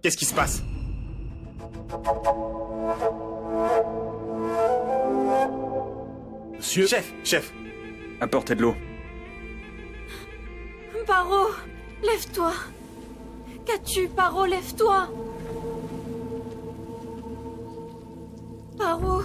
Qu'est-ce qui se passe? Monsieur... Chef. Apportez de l'eau. Paro, lève-toi. Qu'as-tu, Paro, lève-toi. Paro.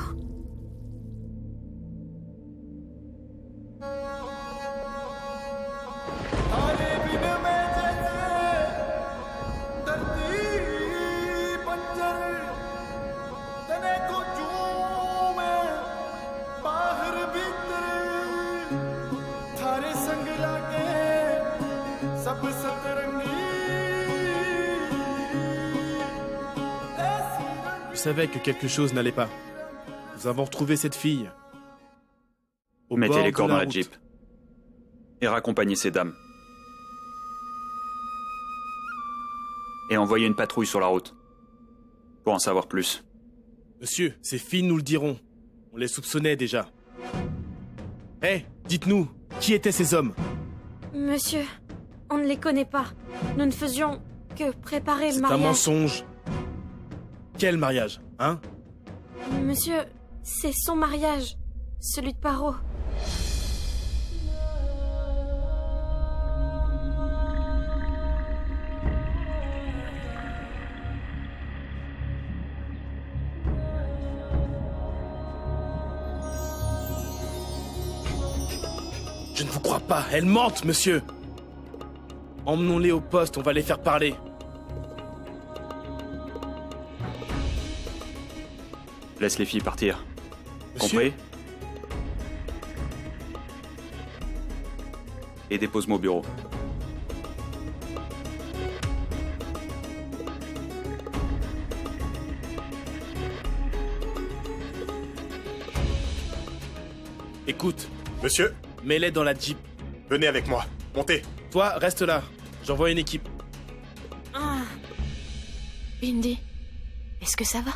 Je savais que quelque chose n'allait pas. Nous avons retrouvé cette fille. Au Mettez bord les corps de dans la route. Jeep. Et raccompagnez ces dames. Et envoyez une patrouille sur la route. Pour en savoir plus. Monsieur, ces filles nous le diront. On les soupçonnait déjà. Hé, dites-nous, qui étaient ces hommes? Monsieur, on ne les connaît pas. Nous ne faisions que préparer le C'est un mariage. mensonge. Quel mariage, hein? Monsieur, c'est son mariage. Celui de Paro. Je ne vous crois pas, elles mentent, monsieur. Emmenons-les au poste, on va les faire parler. Laisse les filles partir. Monsieur? Compris? Et dépose-moi au bureau. Écoute, Monsieur, mets-les dans la Jeep. venez avec moi. Montez. Toi, reste là. J'envoie une équipe. Ah. Bindi, est-ce que ça va?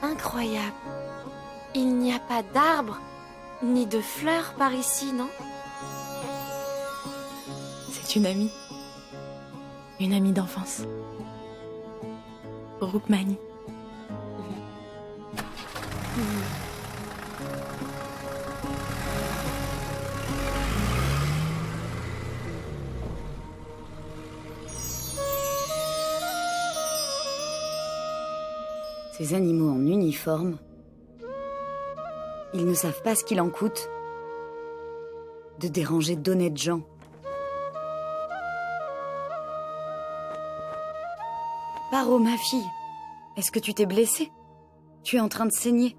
Incroyable. Il n'y a pas d'arbres, ni de fleurs par ici, non? C'est une amie. Une amie d'enfance. Rukmani. Ces animaux en uniforme, ils ne savent pas ce qu'il en coûte de déranger d'honnêtes gens. Paro, ma fille, est-ce que tu t'es blessée? Tu es en train de saigner.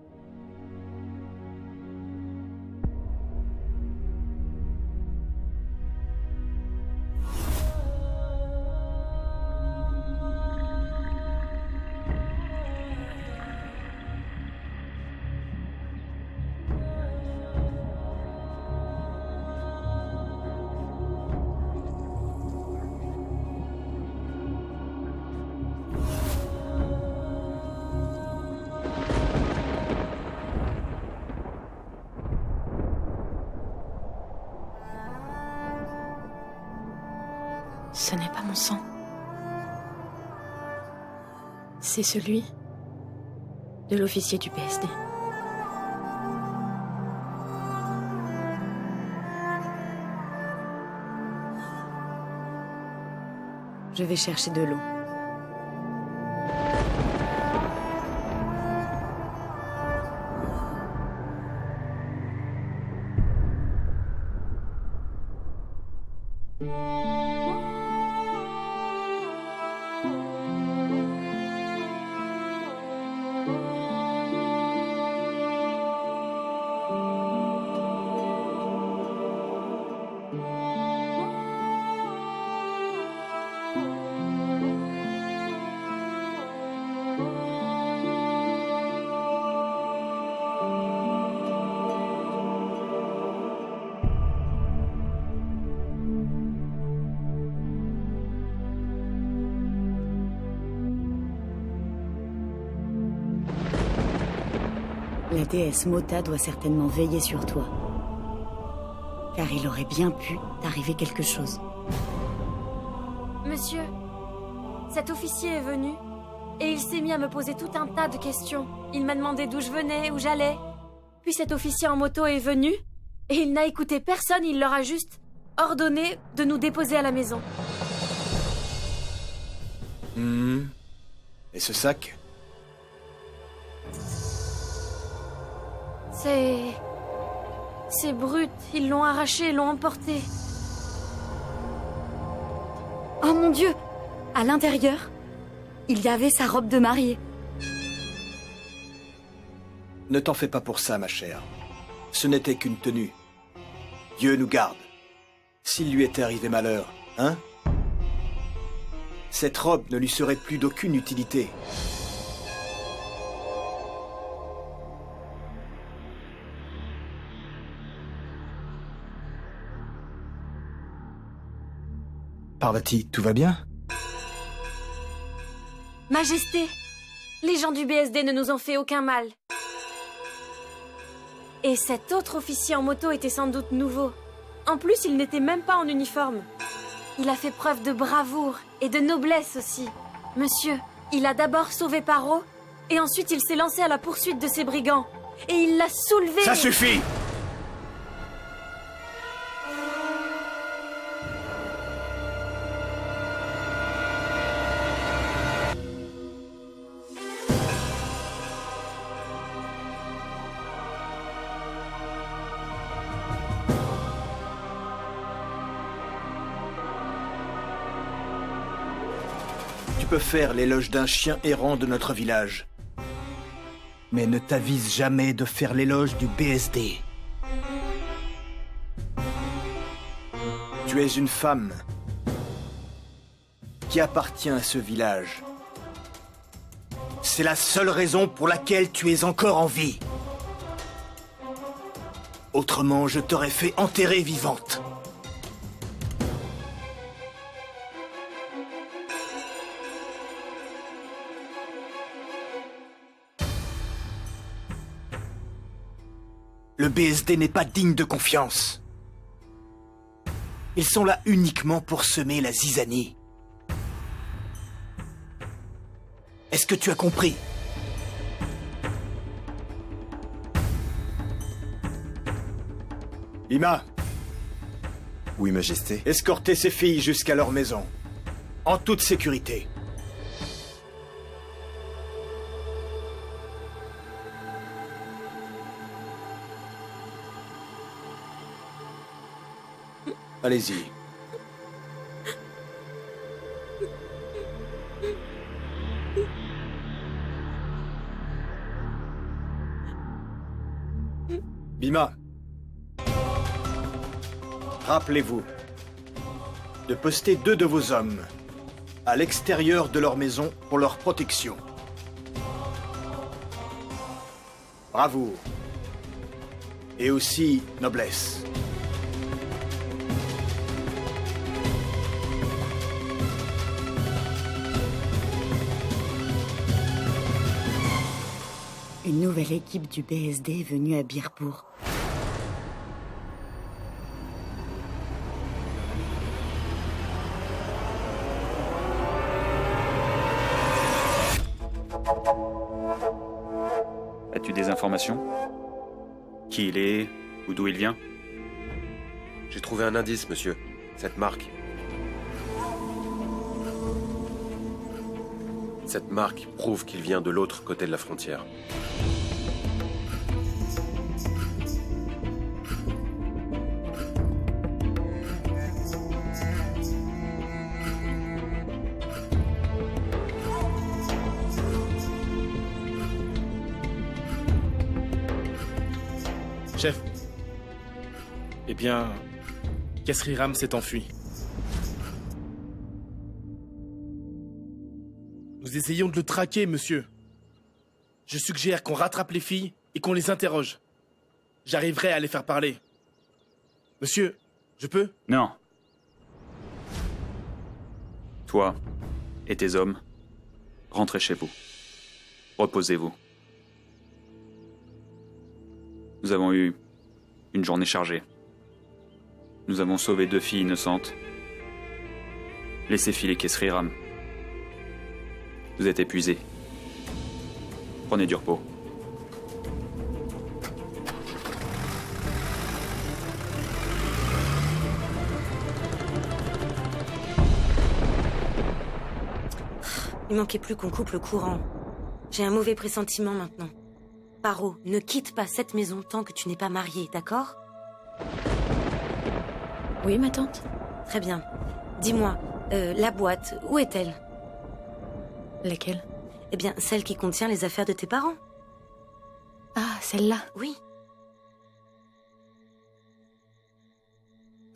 Ce n'est pas mon sang. C'est celui de l'officier du PSD. Je vais chercher de l'eau. La déesse Mota doit certainement veiller sur toi. Car il aurait bien pu t'arriver quelque chose. Monsieur, cet officier est venu et il s'est mis à me poser tout un tas de questions. Il m'a demandé d'où je venais, où j'allais. Puis cet officier en moto est venu et il n'a écouté personne, il leur a juste ordonné de nous déposer à la maison. Et ce sac? C'est brut, ils l'ont arraché, l'ont emporté. Oh mon Dieu! À l'intérieur, il y avait sa robe de mariée. Ne t'en fais pas pour ça, ma chère. Ce n'était qu'une tenue. Dieu nous garde. S'il lui était arrivé malheur, hein? Cette robe ne lui serait plus d'aucune utilité. Parvati, tout va bien? Majesté, les gens du BSD ne nous ont fait aucun mal. Et cet autre officier en moto était sans doute nouveau. En plus, il n'était même pas en uniforme. Il a fait preuve de bravoure et de noblesse aussi. Monsieur, il a d'abord sauvé Paro, et ensuite il s'est lancé à la poursuite de ces brigands. Et il l'a soulevé... Ça suffit! Tu peux faire l'éloge d'un chien errant de notre village. Mais ne t'avise jamais de faire l'éloge du BSD. Tu es une femme qui appartient à ce village. C'est la seule raison pour laquelle tu es encore en vie. Autrement, je t'aurais fait enterrer vivante. Le BSD n'est pas digne de confiance. Ils sont là uniquement pour semer la zizanie. Est-ce que tu as compris? Ima, Oui, Majesté. escortez ces filles jusqu'à leur maison. En toute sécurité. Allez-y. Bima, rappelez-vous de poster 2 de vos hommes à l'extérieur de leur maison pour leur protection. Bravoure. Et aussi noblesse. Une nouvelle équipe du BSD est venue à Birpur. As-tu des informations? Qui il est? Ou d'où il vient? J'ai trouvé un indice, monsieur. Cette marque. Cette marque prouve qu'il vient de l'autre côté de la frontière. Chef. Eh bien, Kesriram s'est enfui. Nous essayons de le traquer, monsieur. Je suggère qu'on rattrape les filles et qu'on les interroge. J'arriverai à les faire parler. Monsieur, je peux? Non. Toi et tes hommes, rentrez chez vous. Reposez-vous. Nous avons eu une journée chargée. Nous avons sauvé 2 filles innocentes. Laissez filer Kesriram. Vous êtes épuisés. Prenez du repos. Il manquait plus qu'on coupe le courant. J'ai un mauvais pressentiment maintenant. Paro, ne quitte pas cette maison tant que tu n'es pas mariée, d'accord? Oui, ma tante? Très bien. Dis-moi, la boîte, où est-elle? Laquelle? Eh bien, celle qui contient les affaires de tes parents. Ah, celle-là. Oui.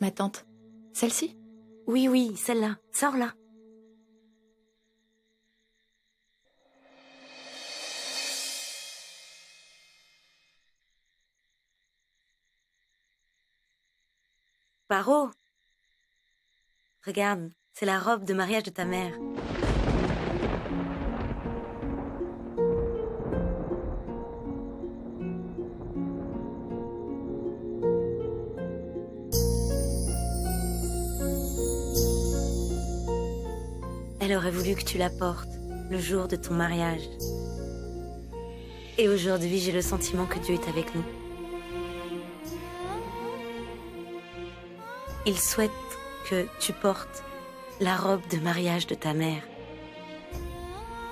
Ma tante. Celle-ci? Oui, oui, celle-là. Sors-la. Paro. Regarde, c'est la robe de mariage de ta mère. Elle aurait voulu que tu la portes le jour de ton mariage. Et aujourd'hui, j'ai le sentiment que Dieu est avec nous. Il souhaite que tu portes la robe de mariage de ta mère.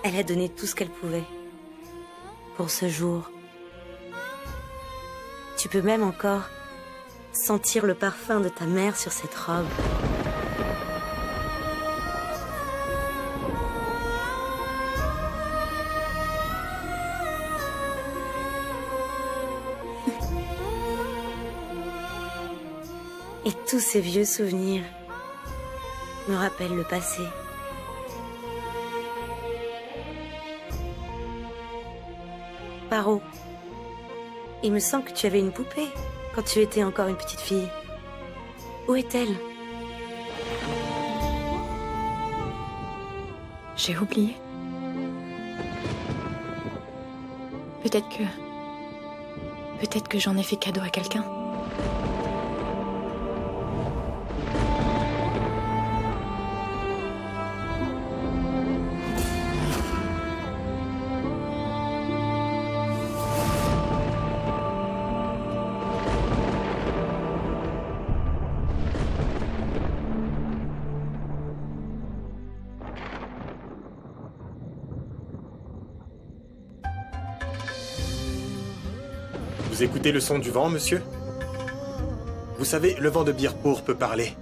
Elle a donné tout ce qu'elle pouvait pour ce jour. Tu peux même encore sentir le parfum de ta mère sur cette robe. Et tous ces vieux souvenirs me rappellent le passé. Paro, il me semble que tu avais une poupée quand tu étais encore une petite fille. Où est-elle? J'ai oublié. Peut-être que j'en ai fait cadeau à quelqu'un. Vous écoutez le son du vent, monsieur? Vous savez, le vent de Birpour peut parler.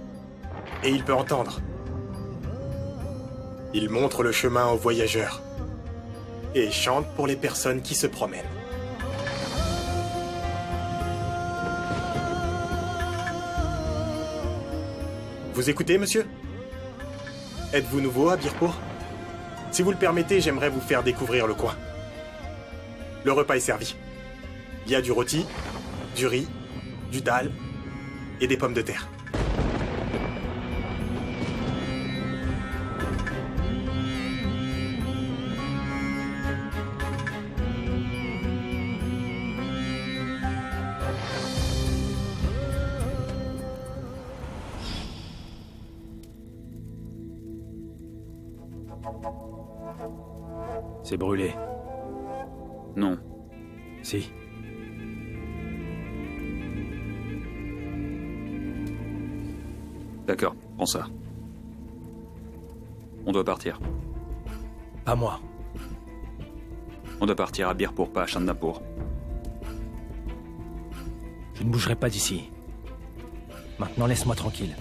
Et il peut entendre. Il montre le chemin aux voyageurs. Et chante pour les personnes qui se promènent. Vous écoutez, monsieur? Êtes-vous nouveau à Birpour? Si vous le permettez, j'aimerais vous faire découvrir le coin. Le repas est servi. Il y a du rôti, du riz, du dal et des pommes de terre. C'est brûlé. Non. Si. D'accord, prends ça. On doit partir. Pas moi. On doit partir à Birpour, pas à Chandapur. Je ne bougerai pas d'ici. Maintenant, laisse-moi tranquille.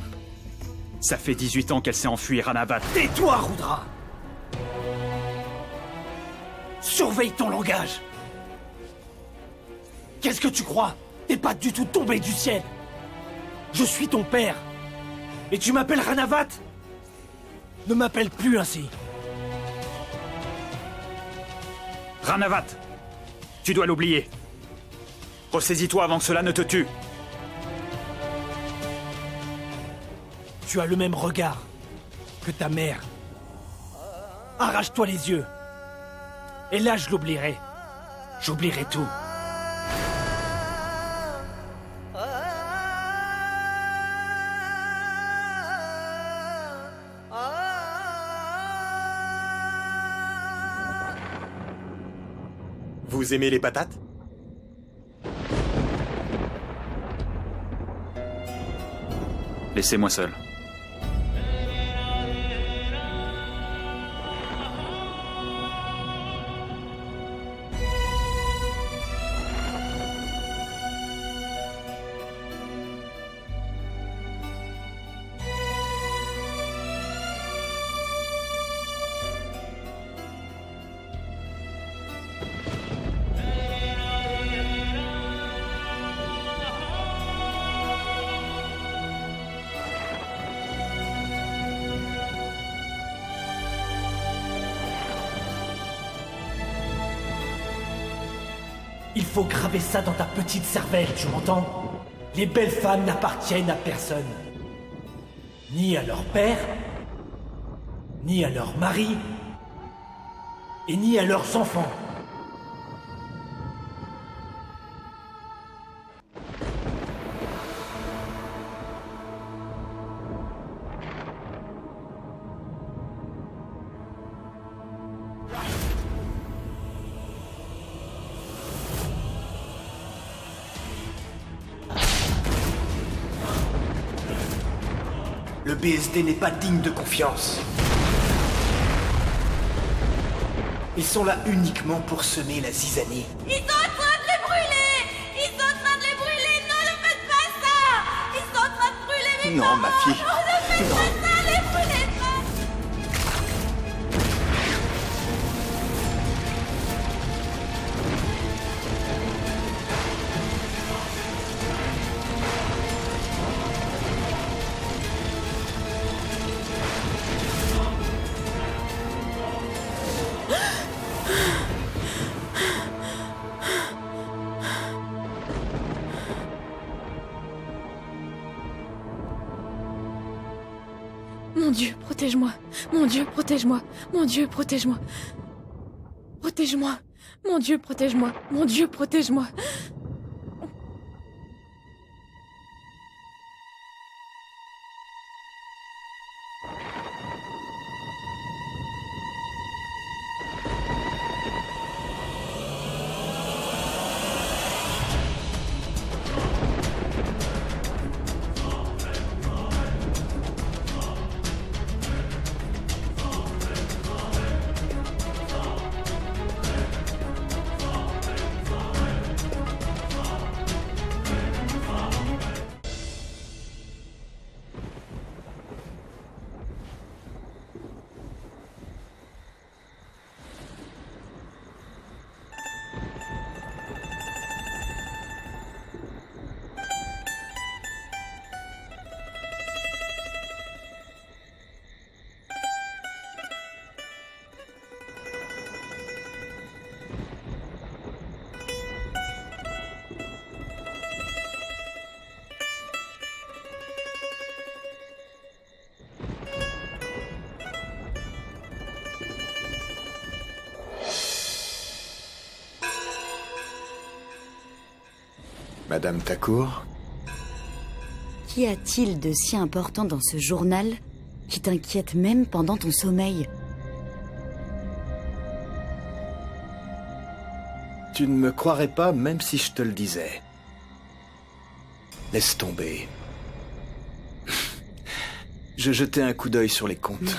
Ça fait 18 ans qu'elle s'est enfuie, Ranavat. Tais-toi, Rudra! Surveille ton langage! Qu'est-ce que tu crois? T'es pas du tout tombé du ciel. Je suis ton père. Et tu m'appelles Ranavat? Ne m'appelle plus ainsi. Ranavat, tu dois l'oublier. Ressaisis-toi avant que cela ne te tue. Tu as le même regard que ta mère. Arrache-toi les yeux. Et là, je l'oublierai. J'oublierai tout. Vous aimez les patates? Laissez-moi seul. Il faut graver ça dans ta petite cervelle, tu m'entends? Les belles femmes n'appartiennent à personne. Ni à leur père, ni à leur mari, et ni à leurs enfants. Le BSD n'est pas digne de confiance. Ils sont là uniquement pour semer la zizanie. Ils sont en train de les brûler! Ils sont en train de les brûler! Non, ne faites pas ça! Ils sont en train de brûler mes Non, parents! ma fille. Non, ne faites Non. pas ça! Les brûlez pas! Mon Dieu, protège-moi. Mon Dieu, protège-moi. Mon Dieu, protège-moi. Protège-moi. Mon Dieu, protège-moi. Mon Dieu, protège-moi. Madame Tacour? Qu'y a-t-il de si important dans ce journal qui t'inquiète même pendant ton sommeil? Tu ne me croirais pas même si je te le disais. Laisse tomber. Je jetais un coup d'œil sur les comptes.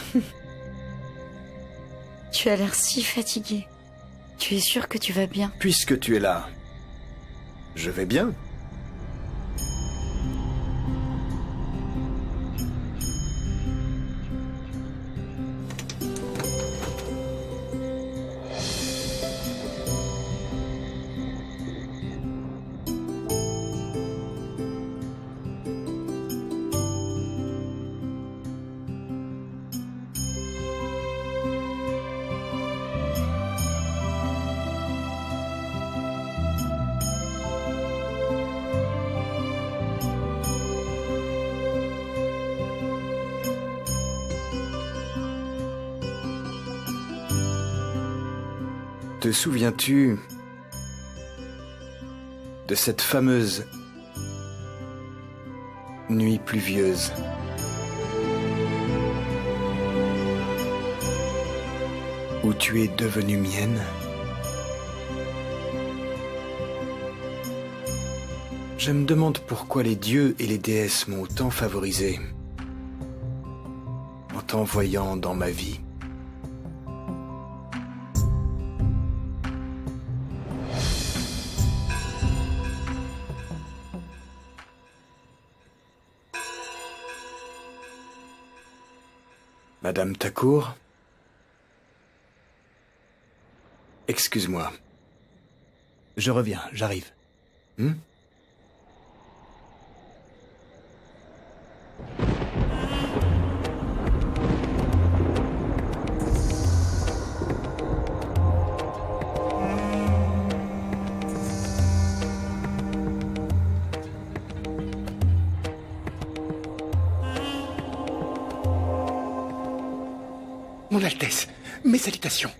Tu as l'air si fatigué. Tu es sûr que tu vas bien? Puisque tu es là, je vais bien. Te souviens-tu de cette fameuse nuit pluvieuse? Où tu es devenue mienne? Je me demande pourquoi les dieux et les déesses m'ont autant favorisé en t'envoyant dans ma vie. Madame Thacourt? Excuse-moi. Je reviens, j'arrive. Mon Altesse, mes salutations.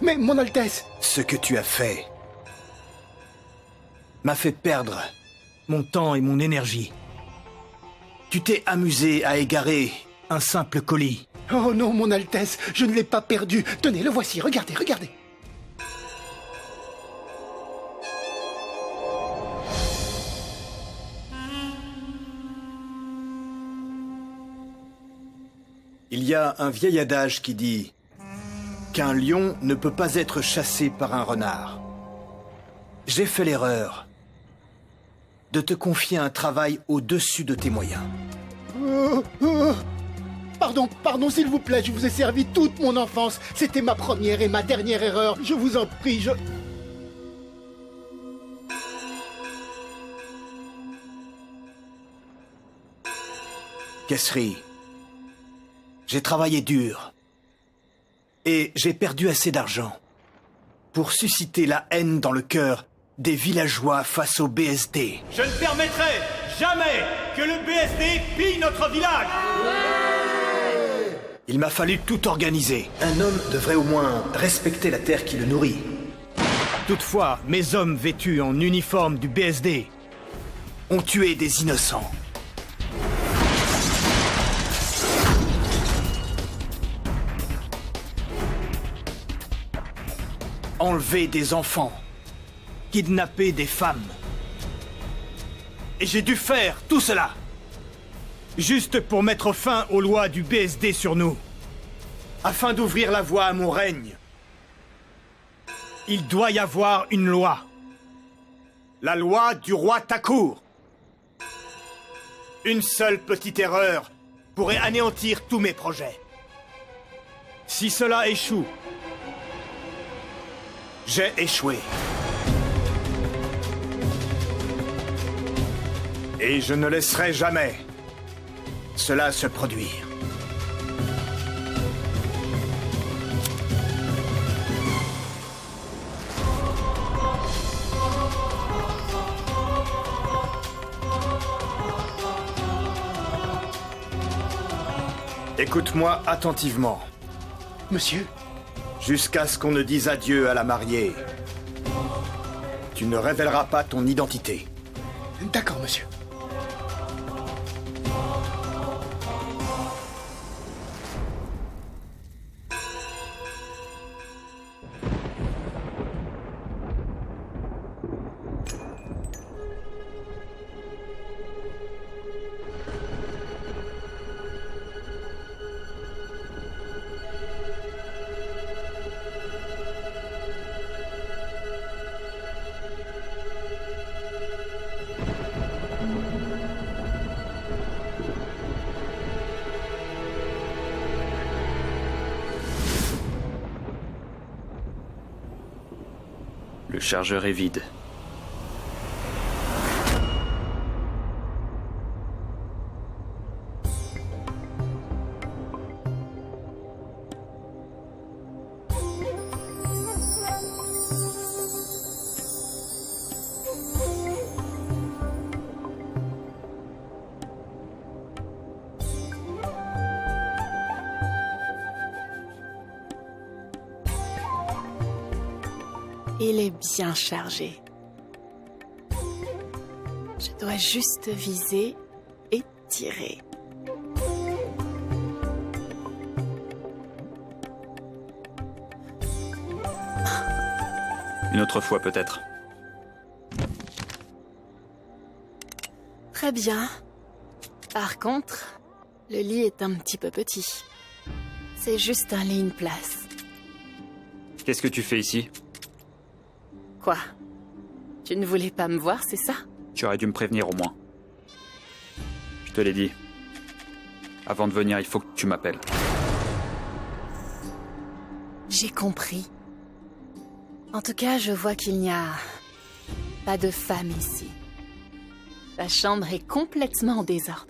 Mais, Mon Altesse... Ce que tu as fait m'a fait perdre mon temps et mon énergie. Tu t'es amusé à égarer un simple colis. Oh non, Mon Altesse, je ne l'ai pas perdu. Tenez, le voici, regardez, regardez. Il y a un vieil adage qui dit qu'un lion ne peut pas être chassé par un renard. J'ai fait l'erreur de te confier un travail au-dessus de tes moyens. Pardon, s'il vous plaît, je vous ai servi toute mon enfance. C'était ma première et ma dernière erreur. Je vous en prie, Kesri, j'ai travaillé dur. Et j'ai perdu assez d'argent pour susciter la haine dans le cœur des villageois face au BSD. Je ne permettrai jamais que le BSD pille notre village. Il m'a fallu tout organiser. Un homme devrait au moins respecter la terre qui le nourrit. Toutefois, mes hommes vêtus en uniforme du BSD ont tué des innocents. Enlevé des enfants, kidnappé des femmes. Et j'ai dû faire tout cela, juste pour mettre fin aux lois du BSD sur nous, afin d'ouvrir la voie à mon règne. Il doit y avoir une loi. La loi du roi Thacourt. Une seule petite erreur pourrait anéantir tous mes projets. Si cela échoue, j'ai échoué. Et je ne laisserai jamais cela se produire. Écoute-moi attentivement. Monsieur? Jusqu'à ce qu'on ne dise adieu à la mariée, tu ne révéleras pas ton identité. D'accord, monsieur. Le chargeur est vide. Il est bien chargé. Je dois juste viser et tirer. Une autre fois peut-être. Très bien. Par contre, le lit est un petit peu petit. C'est juste un lit, une place. Qu'est-ce que tu fais ici? Quoi? Tu ne voulais pas me voir, c'est ça? Tu aurais dû me prévenir au moins. Je te l'ai dit. Avant de venir, il faut que tu m'appelles. J'ai compris. En tout cas, je vois qu'il n'y a pas de femme ici. La chambre est complètement en désordre.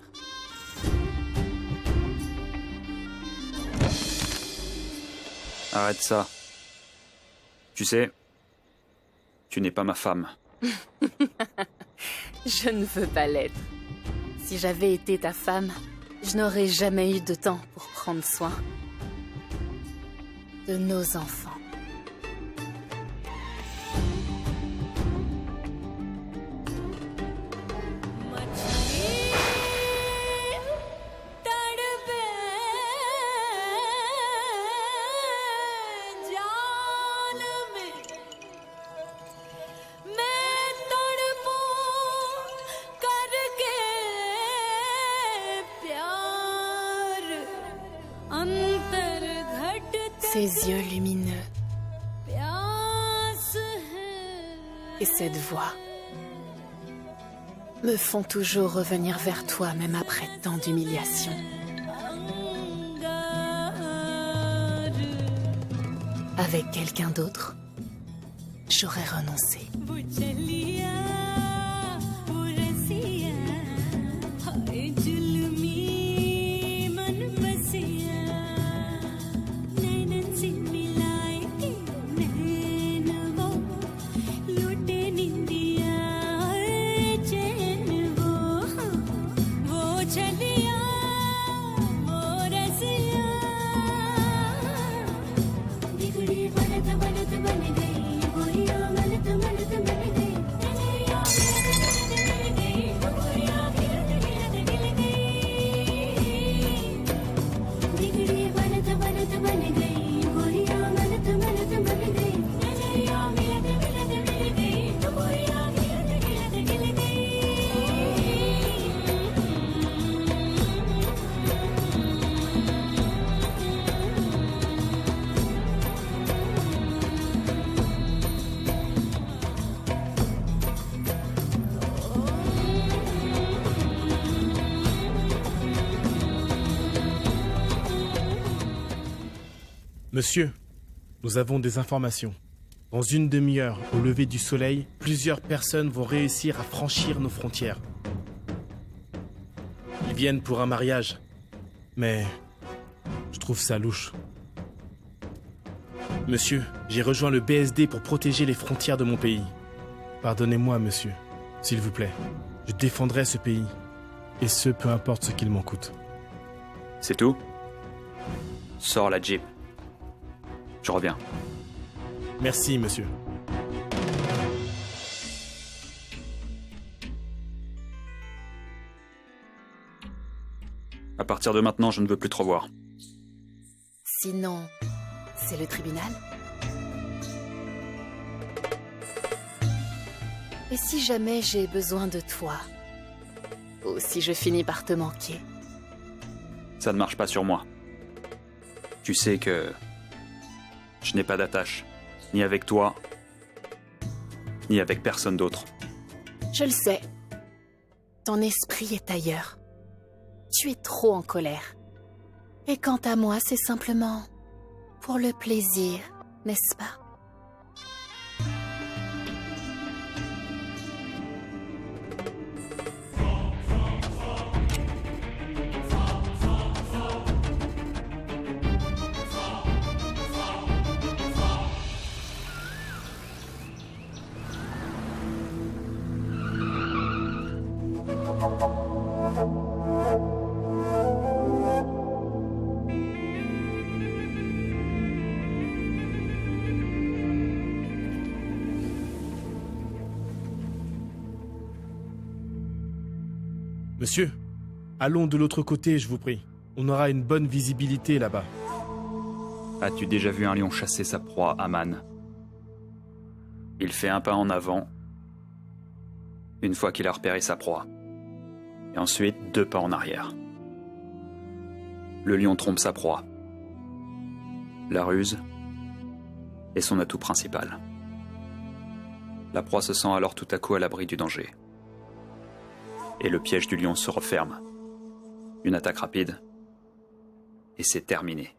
Arrête ça. Tu sais, tu n'es pas ma femme. Je ne veux pas l'être. Si j'avais été ta femme, je n'aurais jamais eu de temps pour prendre soin de nos enfants. Ces yeux lumineux et cette voix me font toujours revenir vers toi, même après tant d'humiliations. Avec quelqu'un d'autre, j'aurais renoncé. Monsieur, nous avons des informations. Dans une demi-heure, au lever du soleil, plusieurs personnes vont réussir à franchir nos frontières. Ils viennent pour un mariage. Mais je trouve ça louche. Monsieur, j'ai rejoint le BSD pour protéger les frontières de mon pays. Pardonnez-moi, monsieur, s'il vous plaît. Je défendrai ce pays. Et ce, peu importe ce qu'il m'en coûte. C'est tout? Sors la Jeep. Je reviens. Merci, monsieur. À partir de maintenant, je ne veux plus te revoir. Sinon, c'est le tribunal? Et si jamais j'ai besoin de toi? Ou si je finis par te manquer? Ça ne marche pas sur moi. Tu sais que je n'ai pas d'attache, ni avec toi, ni avec personne d'autre. Je le sais. Ton esprit est ailleurs. Tu es trop en colère. Et quant à moi, c'est simplement pour le plaisir, n'est-ce pas? Monsieur, allons de l'autre côté, je vous prie. On aura une bonne visibilité là-bas. As-tu déjà vu un lion chasser sa proie, Aman? Il fait un pas en avant, une fois qu'il a repéré sa proie, et ensuite 2 pas en arrière. Le lion trompe sa proie. La ruse est son atout principal. La proie se sent alors tout à coup à l'abri du danger. Et le piège du lion se referme. Une attaque rapide, et c'est terminé.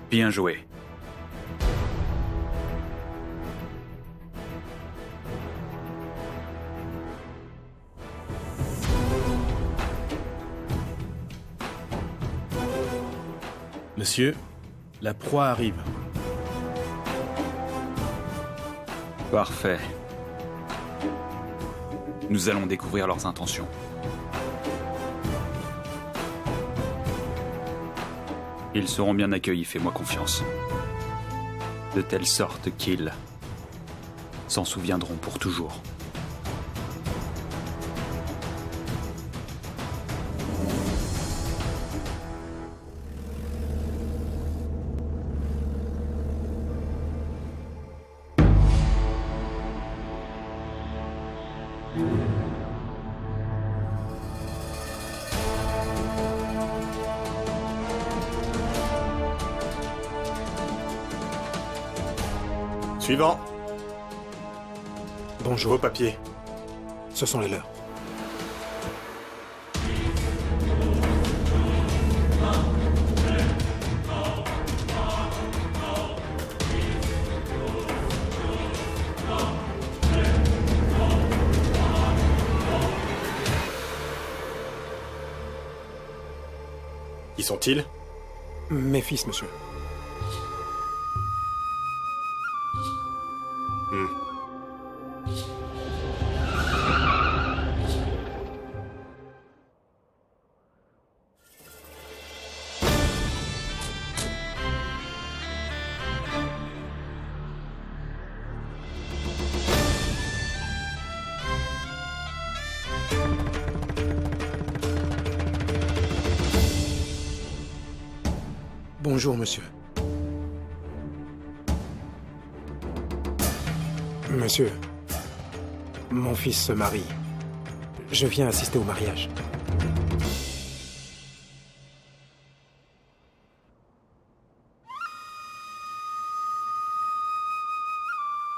Bien joué. Monsieur, la proie arrive. Parfait. Nous allons découvrir leurs intentions. Ils seront bien accueillis, fais-moi confiance. De telle sorte qu'ils s'en souviendront pour toujours. Suivant. Bonjour. Vos papiers. Ce sont les leurs. Qui sont-ils? Mes fils, monsieur. Bonjour, monsieur. Monsieur, mon fils se marie. Je viens assister au mariage.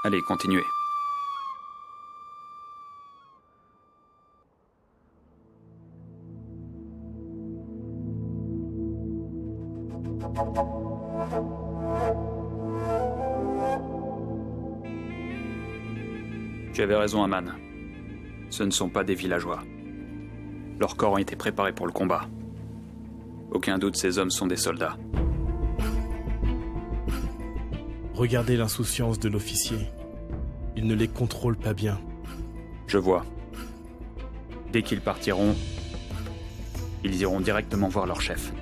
Allez, continuez. Tu avais raison, Aman. Ce ne sont pas des villageois. Leurs corps ont été préparés pour le combat. Aucun doute, ces hommes sont des soldats. Regardez l'insouciance de l'officier. Il ne les contrôle pas bien. Je vois. Dès qu'ils partiront, ils iront directement voir leur chef.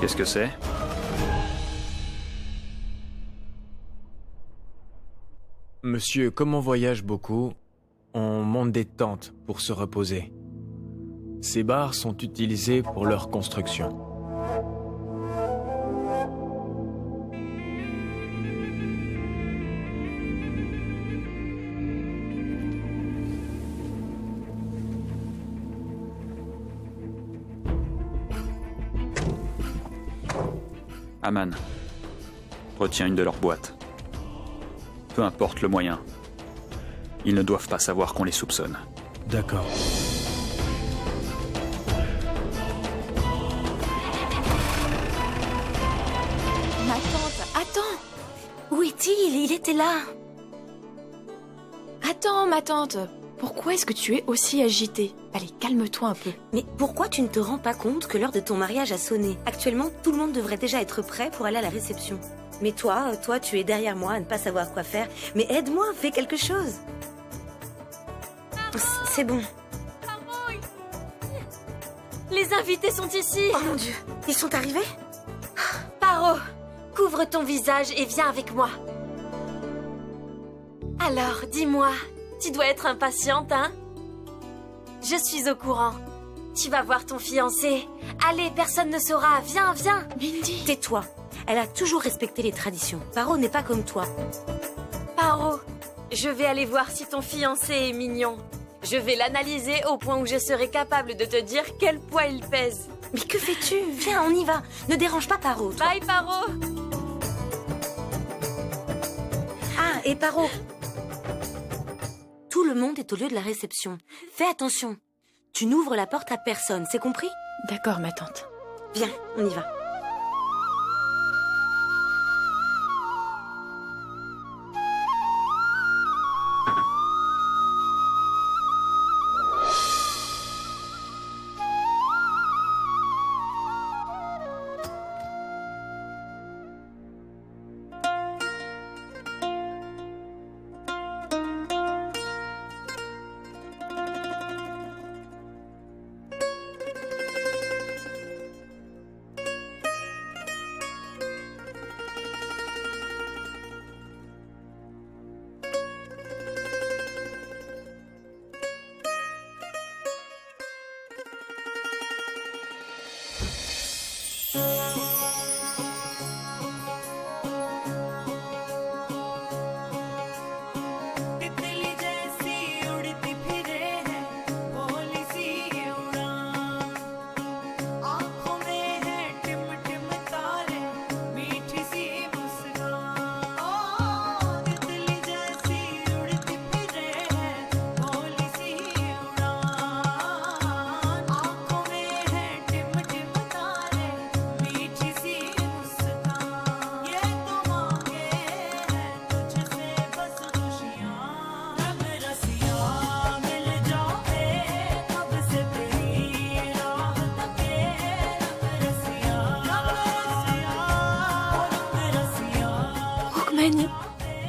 Qu'est-ce que c'est? Monsieur, comme on voyage beaucoup, on monte des tentes pour se reposer. Ces bars sont utilisés pour leur construction. Aman, retiens une de leurs boîtes. Peu importe le moyen. Ils ne doivent pas savoir qu'on les soupçonne. D'accord. Ma tante, attends! Où est-il? Il était là. Attends, ma tante! Pourquoi est-ce que tu es aussi agitée? Allez, calme-toi un peu. Mais pourquoi tu ne te rends pas compte que l'heure de ton mariage a sonné? Actuellement, tout le monde devrait déjà être prêt pour aller à la réception. Mais toi, tu es derrière moi à ne pas savoir quoi faire. Mais aide-moi, fais quelque chose. C'est bon. Les invités sont ici. Oh mon Dieu, ils sont arrivés? Paro, couvre ton visage et viens avec moi. Alors, dis-moi, tu dois être impatiente, hein? Je suis au courant. Tu vas voir ton fiancé. Allez, personne ne saura. Viens, viens. Mindy. Tais-toi. Elle a toujours respecté les traditions. Paro n'est pas comme toi. Paro, je vais aller voir si ton fiancé est mignon. Je vais l'analyser au point où je serai capable de te dire quel poids il pèse. Mais que fais-tu? Viens, on y va. Ne dérange pas Paro. Toi. Bye, Paro. Ah, et Paro. Tout le monde est au lieu de la réception. Fais attention. Tu n'ouvres la porte à personne, c'est compris? D'accord, ma tante. Viens, on y va.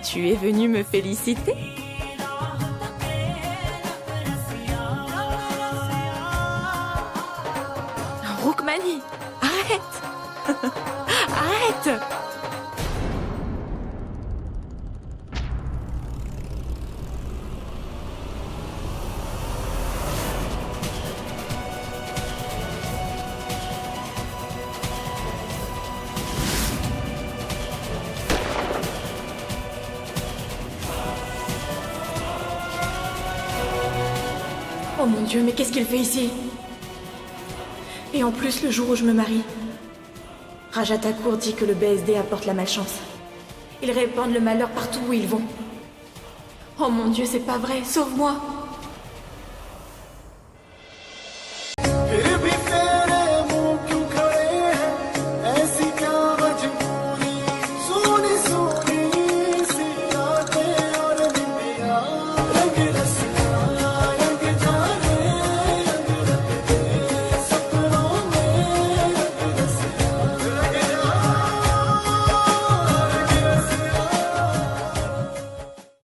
Tu es venu me féliciter? Roukmani, arrête! Arrête! Oh mon Dieu, mais qu'est-ce qu'il fait ici? Et en plus, le jour où je me marie, Raja Thakur dit que le BSD apporte la malchance. Ils répandent le malheur partout où ils vont. Oh mon Dieu, c'est pas vrai, sauve-moi!